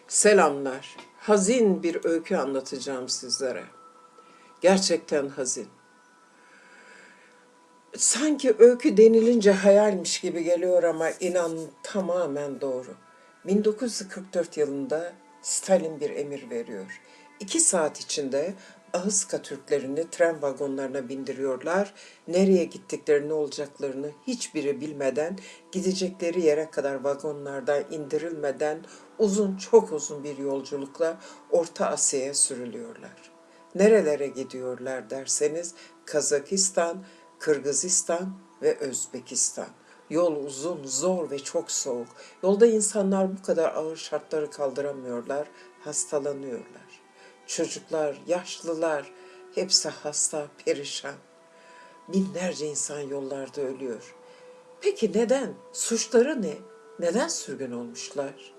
Selamlar. Hazin bir öykü anlatacağım sizlere. Gerçekten hazin. Sanki öykü denilince hayalmiş gibi geliyor ama inan tamamen doğru. 1944 yılında Stalin bir emir veriyor. 2 saat içinde Ahıska Türklerini tren vagonlarına bindiriyorlar. Nereye gittiklerini, ne olacaklarını hiçbiri bilmeden, gidecekleri yere kadar vagonlardan indirilmeden çok uzun bir yolculukla Orta Asya'ya sürülüyorlar. Nerelere gidiyorlar derseniz Kazakistan, Kırgızistan ve Özbekistan. Yol uzun, zor ve çok soğuk. Yolda insanlar bu kadar ağır şartları kaldıramıyorlar, hastalanıyorlar. Çocuklar, yaşlılar hepsi hasta, perişan. Binlerce insan yollarda ölüyor. Peki neden? Suçları ne? Neden sürgün olmuşlar?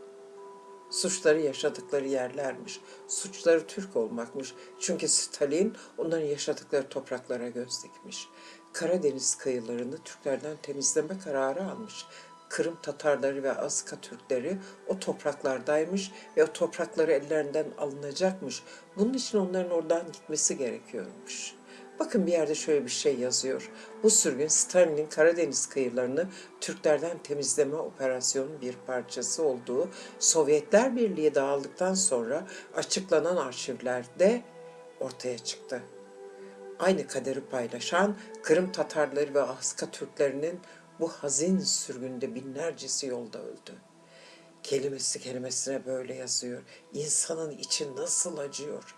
Suçları yaşadıkları yerlermiş. Suçları Türk olmakmış. Çünkü Stalin onların yaşadıkları topraklara göz dikmiş. Karadeniz kıyılarını Türklerden temizleme kararı almış. Kırım Tatarları ve Azka Türkleri o topraklardaymış ve o toprakları ellerinden alınacakmış. Bunun için onların oradan gitmesi gerekiyormuş. Bakın bir yerde şöyle bir şey yazıyor. Bu sürgün Stalin'in Karadeniz kıyılarını Türklerden temizleme operasyonunun bir parçası olduğu Sovyetler Birliği dağıldıktan sonra açıklanan arşivlerde ortaya çıktı. Aynı kaderi paylaşan Kırım Tatarları ve Ahıska Türklerinin bu hazin sürgünde binlercesi yolda öldü. Kelimesi kelimesine böyle yazıyor. İnsanın içi nasıl acıyor.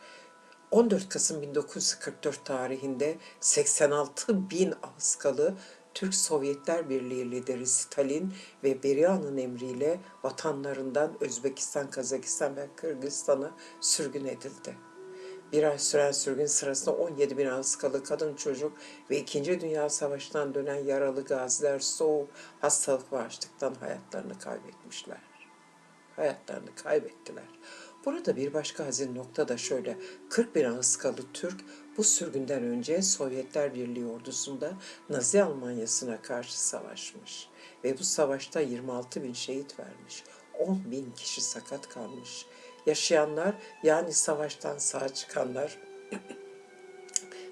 14 Kasım 1944 tarihinde 86 bin Ahıskalı Türk Sovyetler Birliği lideri Stalin ve Beria'nın emriyle vatanlarından Özbekistan, Kazakistan ve Kırgızistan'a sürgün edildi. Bir ay süren sürgün sırasında 17 bin Ahıskalı kadın çocuk ve 2. Dünya Savaşı'ndan dönen yaralı gaziler soğuk, hastalık ve açlıktan hayatlarını kaybetmişler. Hayatlarını kaybettiler. Burada bir başka hazin nokta da şöyle. 40 bin Ağızkalı Türk bu sürgünden önce Sovyetler Birliği ordusunda Nazi Almanyası'na karşı savaşmış. Ve bu savaşta 26 bin şehit vermiş. 10 bin kişi sakat kalmış. Yaşayanlar, yani savaştan sağ çıkanlar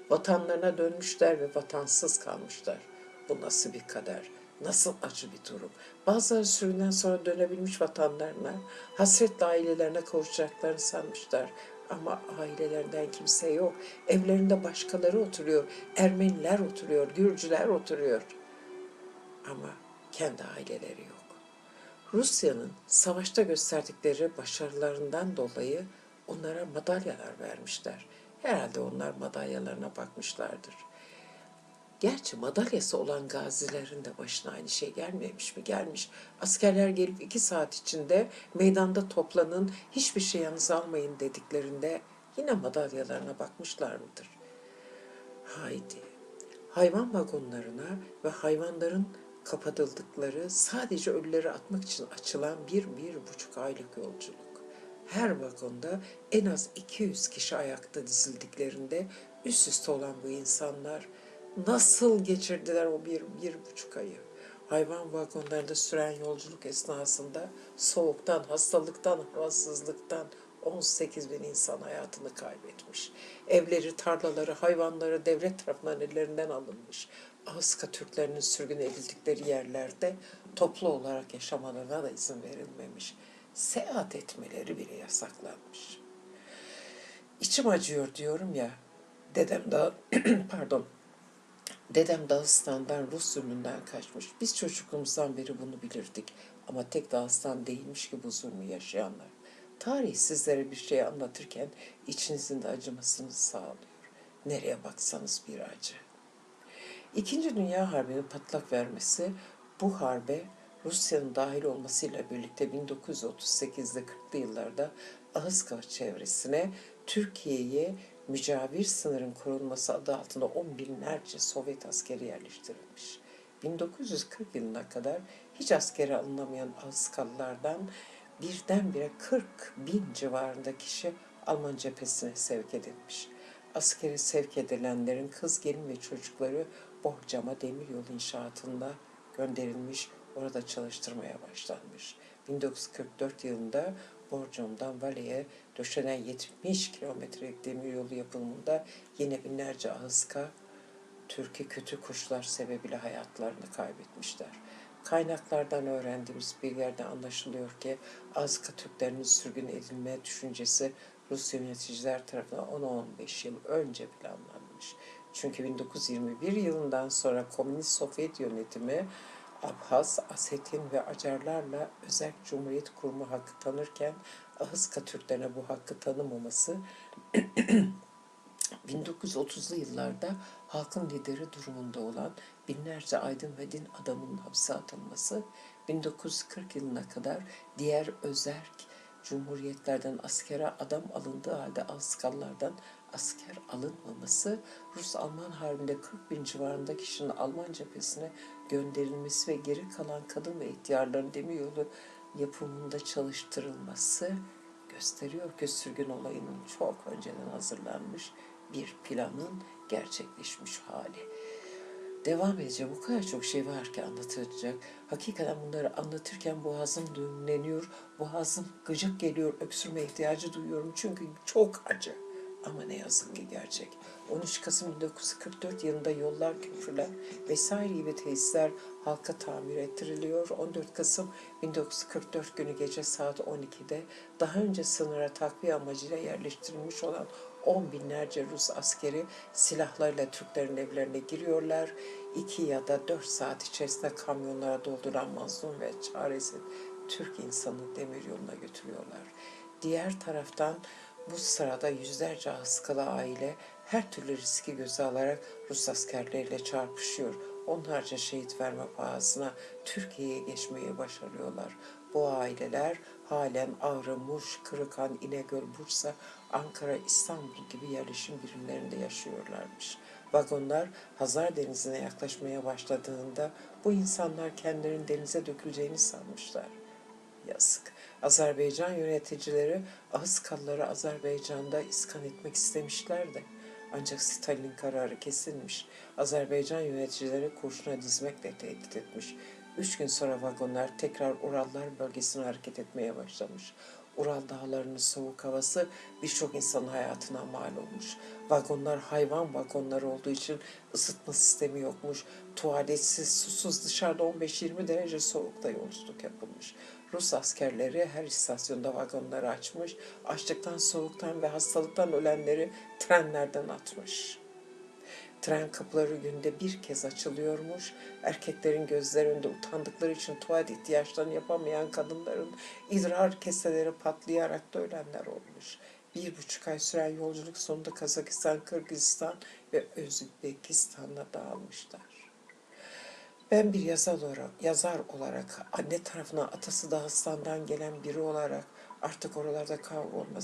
vatanlarına dönmüşler ve vatansız kalmışlar. Bu nasıl bir kader, nasıl acı bir durum. Bazıları sürgünden sonra dönebilmiş vatanlarına, hasretle ailelerine kavuşacaklarını sanmışlar. Ama ailelerinden kimse yok. Evlerinde başkaları oturuyor, Ermeniler oturuyor, Gürcüler oturuyor. Ama kendi aileleri yok. Rusya'nın savaşta gösterdikleri başarılarından dolayı onlara madalyalar vermişler. Herhalde onlar madalyalarına bakmışlardır. Gerçi madalyası olan gazilerin de başına aynı şey gelmemiş mi? Gelmiş. Askerler gelip 2 saat içinde meydanda toplanın, hiçbir şey yanınıza almayın dediklerinde yine madalyalarına bakmışlar mıdır? Haydi. Hayvan vagonlarına ve hayvanların kapatıldıkları, sadece ölüleri atmak için açılan 1-1,5 aylık yolculuk. Her vagonda en az 200 kişi ayakta dizildiklerinde üst üste olan bu insanlar nasıl geçirdiler o 1-1,5 ayı? Hayvan vagonlarında süren yolculuk esnasında soğuktan, hastalıktan, havasızlıktan 18 bin insan hayatını kaybetmiş. Evleri, tarlaları, hayvanları devlet tarafından ellerinden alınmış. Ahıska Türklerinin sürgün edildikleri yerlerde toplu olarak yaşamalarına da izin verilmemiş. Seyahat etmeleri bile yasaklanmış. İçim acıyor diyorum ya, dedem da pardon, dedem Dağıstan'dan, Rus zulmünden kaçmış. Biz çocukluğumuzdan beri bunu bilirdik. Ama tek Dağıstan değilmiş ki bu zulmü yaşayanlar. Tarih sizlere bir şey anlatırken içinizin de acımasını sağlıyor. Nereye baksanız bir acı. İkinci Dünya Harbi'nin patlak vermesi, bu harbe Rusya'nın dahil olmasıyla birlikte 1938'de 40'lı yıllarda Ahıska çevresine Türkiye'ye mücavir sınırın korunması adı altında 10 binlerce Sovyet askeri yerleştirilmiş. 1940 yılına kadar hiç askere alınamayan Ahıskalılardan birdenbire 40 bin civarında kişi Alman cephesine sevk edilmiş. Askere sevk edilenlerin kız, gelin ve çocukları Bohcama demiryolu inşaatında gönderilmiş, orada çalıştırmaya başlanmış. 1944 yılında Borcum'dan Vale'ye döşenen 70 kilometrelik demiryolu yapımında yine binlerce Ahıska Türkiye kötü kuşlar sebebiyle hayatlarını kaybetmişler. Kaynaklardan öğrendiğimiz bilgilerde anlaşılıyor ki Azka Türklerinin sürgün edilme düşüncesi Rus yöneticiler tarafından 10-15 yıl önce planlanmış. Çünkü 1921 yılından sonra Komünist Sovyet yönetimi Abhaz, Asetin ve Acarlarla özerk cumhuriyet kurma hakkı tanırken Ahıska Türklerine bu hakkı tanımaması 1930'lu yıllarda halkın lideri durumunda olan binlerce aydın ve din adamının hapse atılması, 1940 yılına kadar diğer özerk cumhuriyetlerden askere adam alındığı halde Askallardan asker alınmaması, Rus-Alman Harbi'nde 40 bin civarında kişinin Alman cephesine gönderilmesi ve geri kalan kadın ve ihtiyarların demiryolu yapımında çalıştırılması gösteriyor ki sürgün olayının çok önceden hazırlanmış bir planın gerçekleşmiş hali. Devam edeceğim. O kadar çok şey var ki anlatacak. Hakikaten bunları anlatırken boğazım düğümleniyor. Boğazım gıcık geliyor. Öksürme ihtiyacı duyuyorum. Çünkü çok acı. Ama ne yazık ki gerçek. 13 Kasım 1944 yılında yollar, köprüler vesaire gibi tesisler halka tamir ettiriliyor. 14 Kasım 1944 günü gece saat 12'de daha önce sınıra takviye amacıyla yerleştirilmiş olan 10 binlerce Rus askeri silahlarıyla Türklerin evlerine giriyorlar. 2 ya da 4 saat içerisinde kamyonlara dolduran mazlum ve çaresiz Türk insanı demiryoluna götürüyorlar. Diğer taraftan bu sırada yüzlerce Haskalı aile her türlü riski göze alarak Rus askerleriyle çarpışıyor. Onlarca şehit verme pahasına Türkiye'ye geçmeyi başarıyorlar. Bu aileler halen Ağrı, Muş, Kırıkhan, İnegöl, Bursa, Ankara, İstanbul gibi yerleşim birimlerinde yaşıyorlarmış. Vagonlar Hazar Denizi'ne yaklaşmaya başladığında bu insanlar kendilerinin denize döküleceğini sanmışlar. Yazık. Azerbaycan yöneticileri Ahıskalıları Azerbaycan'da iskan etmek istemişlerdi. Ancak Stalin kararı kesilmiş. Azerbaycan yöneticileri kurşuna dizmekle tehdit etmiş. 3 gün sonra vagonlar tekrar Urallar bölgesine hareket etmeye başlamış. Ural dağlarının soğuk havası birçok insanın hayatına mal olmuş. Vagonlar hayvan vagonları olduğu için ısıtma sistemi yokmuş. Tuvaletsiz, susuz dışarıda 15-20 derece soğukta yolculuk yapılmış. Rus askerleri her istasyonda vagonları açmış, açlıktan, soğuktan ve hastalıktan ölenleri trenlerden atmış. Tren kapıları günde bir kez açılıyormuş. Erkeklerin gözleri önünde utandıkları için tuvalet ihtiyaçlarını yapamayan kadınların idrar keseleri patlayarak da ölenler olmuş. 1,5 ay süren yolculuk sonunda Kazakistan, Kırgızistan ve Özbekistan'la dağılmışlar. Ben bir yazar olarak, anne tarafına atası Dağıstan'dan gelen biri olarak artık oralarda kavga olması